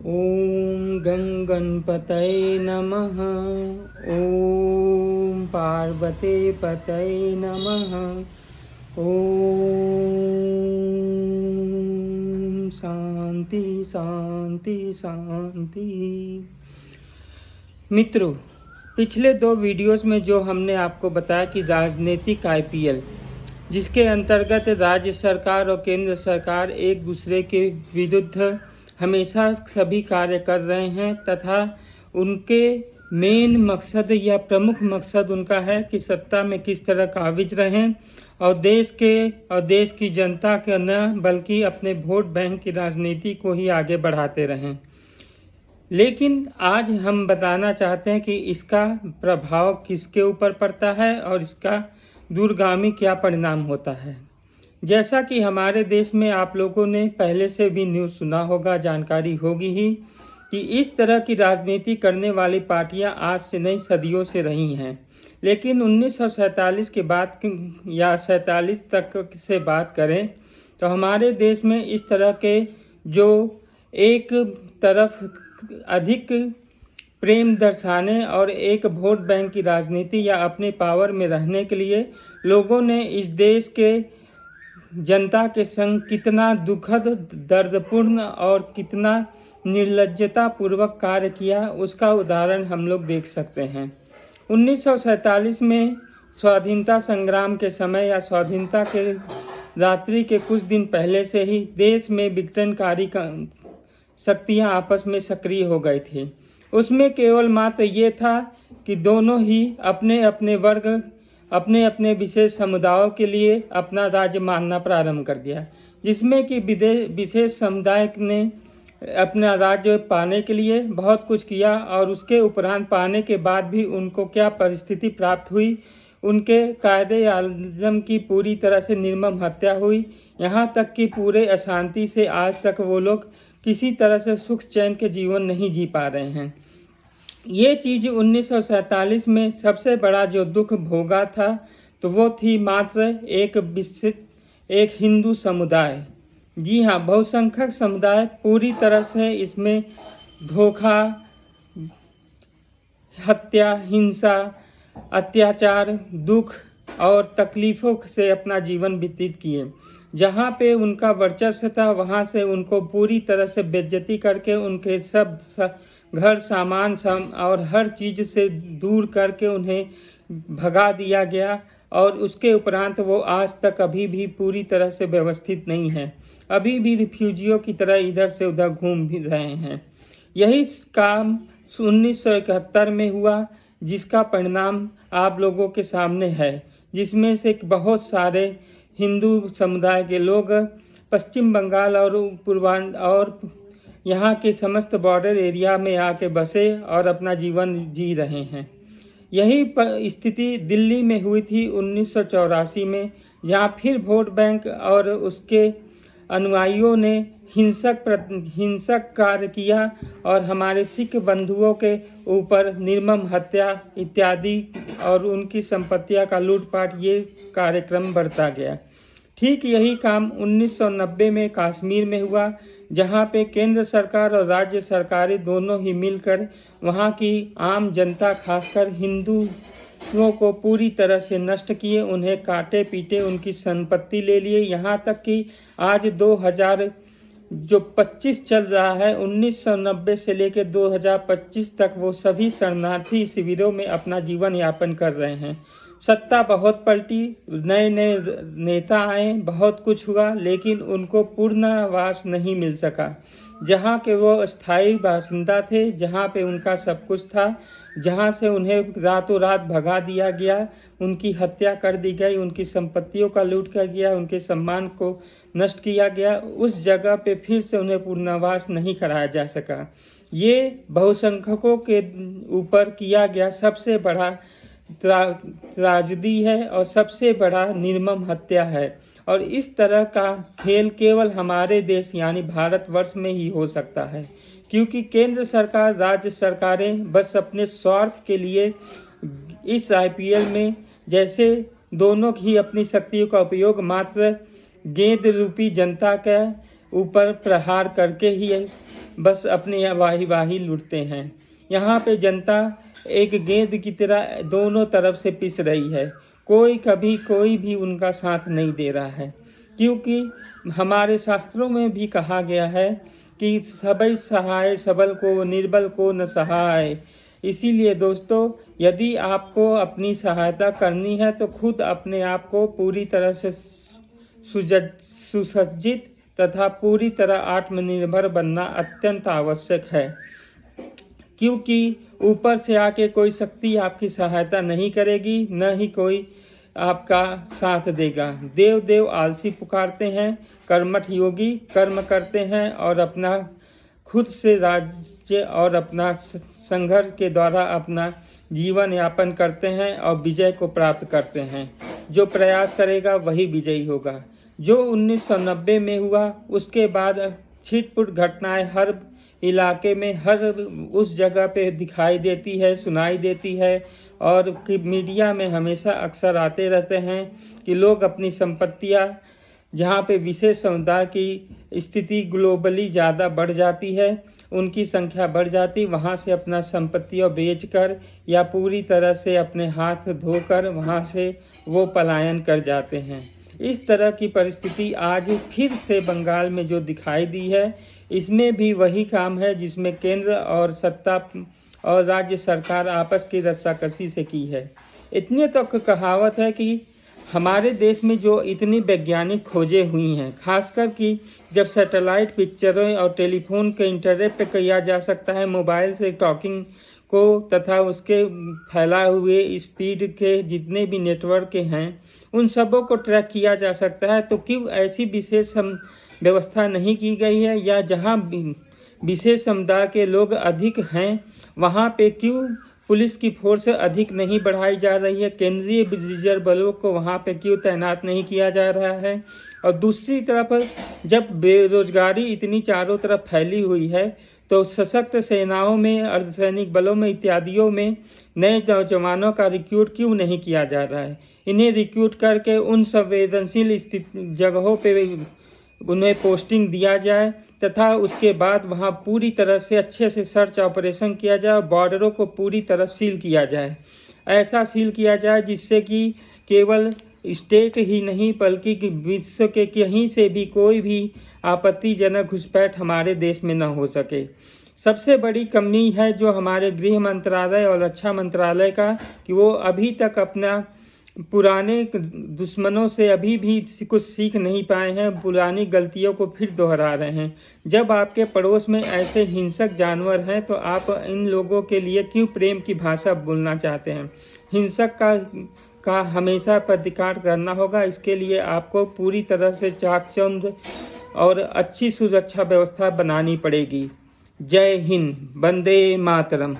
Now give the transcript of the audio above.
ओम गं गणपतये नमः। ओम पार्वती पतये नमः। ओम शांति शांति शांति। मित्रों, पिछले 2 वीडियोस में जो हमने आपको बताया कि राजनीतिक IPL, जिसके अंतर्गत राज्य सरकार और केंद्र सरकार एक दूसरे के विरुद्ध हमेशा सभी कार्य कर रहे हैं तथा उनके मेन मकसद या प्रमुख मकसद उनका है कि सत्ता में किस तरह काबिज रहें और देश की जनता के न बल्कि अपने वोट बैंक की राजनीति को ही आगे बढ़ाते रहें। लेकिन आज हम बताना चाहते हैं कि इसका प्रभाव किसके ऊपर पड़ता है और इसका दूरगामी क्या परिणाम होता है। जैसा कि हमारे देश में आप लोगों ने पहले से भी न्यूज़ सुना होगा, जानकारी होगी ही कि इस तरह की राजनीति करने वाली पार्टियां आज से नहीं सदियों से रही हैं। लेकिन 1947 के बाद या 47 तक से बात करें तो हमारे देश में इस तरह के जो एक तरफ अधिक प्रेम दर्शाने और एक वोट बैंक की राजनीति या अपने पावर में रहने के लिए लोगों ने इस देश के जनता के संग कितना दुखद, दर्दपूर्ण और कितना निर्लज्जता पूर्वक कार्य किया, उसका उदाहरण हम लोग देख सकते हैं। 1947 में स्वाधीनता संग्राम के समय या स्वाधीनता के रात्रि के कुछ दिन पहले से ही देश में विघटनकारी शक्तियां आपस में सक्रिय हो गई थी। उसमें केवल मात्र ये था कि दोनों ही अपने अपने वर्ग, अपने अपने विशेष समुदायों के लिए अपना राज्य मानना प्रारंभ कर दिया, जिसमें कि विशेष समुदाय ने अपना राज्य पाने के लिए बहुत कुछ किया और उसके उपरांत पाने के बाद भी उनको क्या परिस्थिति प्राप्त हुई, उनके कायदे आज़म की पूरी तरह से निर्मम हत्या हुई। यहाँ तक कि पूरे अशांति से आज तक वो लोग किसी तरह से सुख चैन के जीवन नहीं जी पा रहे हैं। ये चीज़ 1947 में सबसे बड़ा जो दुख भोगा था तो वो थी मात्र एक हिंदू समुदाय। जी हाँ, बहुसंख्यक समुदाय पूरी तरह से इसमें धोखा, हत्या, हिंसा, अत्याचार, दुख और तकलीफ़ों से अपना जीवन व्यतीत किए। जहाँ पे उनका वर्चस्व था वहाँ से उनको पूरी तरह से बेइज्जती करके उनके सब घर सामान और हर चीज़ से दूर करके उन्हें भगा दिया गया और उसके उपरांत वो आज तक अभी भी पूरी तरह से व्यवस्थित नहीं है। अभी भी रिफ्यूजियों की तरह इधर से उधर घूम भी रहे हैं। यही काम 1971 में हुआ, जिसका परिणाम आप लोगों के सामने है, जिसमें से बहुत सारे हिंदू समुदाय के लोग पश्चिम बंगाल और यहाँ के समस्त बॉर्डर एरिया में आके बसे और अपना जीवन जी रहे हैं। यही स्थिति दिल्ली में हुई थी 1984 में, जहाँ फिर वोट बैंक और उसके अनुयायियों ने हिंसक कार्य किया और हमारे सिख बंधुओं के ऊपर निर्मम हत्या इत्यादि और उनकी संपत्तियों का लूटपाट, ये कार्यक्रम बढ़ता गया। ठीक यही काम 1990 में कश्मीर में हुआ, जहाँ पे केंद्र सरकार और राज्य सरकारें दोनों ही मिलकर वहाँ की आम जनता, खासकर हिंदुओं को पूरी तरह से नष्ट किए, उन्हें काटे पीटे, उनकी संपत्ति ले लिए। यहाँ तक कि आज 2025 चल रहा है, 1990 से लेकर 2025 तक वो सभी शरणार्थी शिविरों में अपना जीवन यापन कर रहे हैं। सत्ता बहुत पलटी, नए नए नेता आए, बहुत कुछ हुआ, लेकिन उनको पुनर्वास नहीं मिल सका। जहाँ के वो स्थायी बासिंदा थे, जहाँ पे उनका सब कुछ था, जहाँ से उन्हें रातों रात भगा दिया गया, उनकी हत्या कर दी गई, उनकी संपत्तियों का लूट किया गया, उनके सम्मान को नष्ट किया गया, उस जगह पे फिर से उन्हें पुनर्वास नहीं कराया जा सका। ये बहुसंख्यकों के ऊपर किया गया सबसे बड़ा ट्रेजेडी है और सबसे बड़ा निर्मम हत्या है। और इस तरह का खेल केवल हमारे देश यानी भारतवर्ष में ही हो सकता है, क्योंकि केंद्र सरकार, राज्य सरकारें बस अपने स्वार्थ के लिए इस IPL में जैसे दोनों ही अपनी शक्तियों का उपयोग मात्र गेंद रूपी जनता के ऊपर प्रहार करके ही बस अपनी वाही लूटते हैं। यहाँ पे जनता एक गेंद की तरह दोनों तरफ से पिस रही है। कोई भी उनका साथ नहीं दे रहा है, क्योंकि हमारे शास्त्रों में भी कहा गया है कि सबई सहाय सबल को, निर्बल को न सहाय। इसीलिए दोस्तों, यदि आपको अपनी सहायता करनी है तो खुद अपने आप को पूरी तरह से सुसज्जित तथा पूरी तरह आत्मनिर्भर बनना अत्यंत आवश्यक है, क्योंकि ऊपर से आके कोई शक्ति आपकी सहायता नहीं करेगी, न ही कोई आपका साथ देगा। देव आलसी पुकारते हैं, कर्मठ योगी कर्म करते हैं और अपना खुद से राज्य और अपना संघर्ष के द्वारा अपना जीवन यापन करते हैं और विजय को प्राप्त करते हैं। जो प्रयास करेगा वही विजयी होगा। जो 1990 में हुआ, उसके बाद छिटपुट घटनाएं हर इलाके में, हर उस जगह पे दिखाई देती है, सुनाई देती है और कि मीडिया में हमेशा अक्सर आते रहते हैं कि लोग अपनी संपत्तियां, जहाँ पे विशेष समुदाय की स्थिति ग्लोबली ज़्यादा बढ़ जाती है, उनकी संख्या बढ़ जाती, वहाँ से अपना संपत्तियां बेचकर या पूरी तरह से अपने हाथ धोकर वहाँ से वो पलायन कर जाते हैं। इस तरह की परिस्थिति आज फिर से बंगाल में जो दिखाई दी है, इसमें भी वही काम है जिसमें केंद्र और सत्ता और राज्य सरकार आपस की रस्साकसी से की है। इतने तक कहावत है कि हमारे देश में जो इतनी वैज्ञानिक खोजें हुई हैं, खासकर कि जब सैटेलाइट पिक्चरें और टेलीफोन के इंटरनेट पे किया जा सकता है, मोबाइल से टॉकिंग को तथा उसके फैलाए हुए स्पीड के जितने भी नेटवर्क के हैं उन सबों को ट्रैक किया जा सकता है, तो क्यों ऐसी विशेष व्यवस्था नहीं की गई है, या जहां विशेष समुदाय के लोग अधिक हैं वहां पे क्यों पुलिस की फोर्स अधिक नहीं बढ़ाई जा रही है, केंद्रीय रिजर्व बलों को वहां पे क्यों तैनात नहीं किया जा रहा है। और दूसरी तरफ जब बेरोजगारी इतनी चारों तरफ फैली हुई है तो सशक्त सेनाओं में, अर्धसैनिक बलों में इत्यादियों में नए नौजवानों का रिक्रूट क्यों नहीं किया जा रहा है। इन्हें रिक्रूट करके उन संवेदनशील जगहों पे उन्हें पोस्टिंग दिया जाए तथा उसके बाद वहां पूरी तरह से अच्छे से सर्च ऑपरेशन किया जाए, बॉर्डरों को पूरी तरह सील किया जाए। ऐसा सील किया जाए जिससे कि केवल स्टेट ही नहीं बल्कि विश्व के कहीं से भी कोई भी आपत्तिजनक घुसपैठ हमारे देश में न हो सके। सबसे बड़ी कमी है जो हमारे गृह मंत्रालय और रक्षा मंत्रालय का, कि वो अभी तक अपना पुराने दुश्मनों से अभी भी कुछ सीख नहीं पाए हैं, पुरानी गलतियों को फिर दोहरा रहे हैं। जब आपके पड़ोस में ऐसे हिंसक जानवर हैं तो आप इन लोगों के लिए क्यों प्रेम की भाषा बोलना चाहते हैं। हिंसक का हमेशा प्रतिकार करना होगा। इसके लिए आपको पूरी तरह से चाकचौंध और अच्छी सुरक्षा व्यवस्था बनानी पड़ेगी। जय हिंद, वंदे मातरम।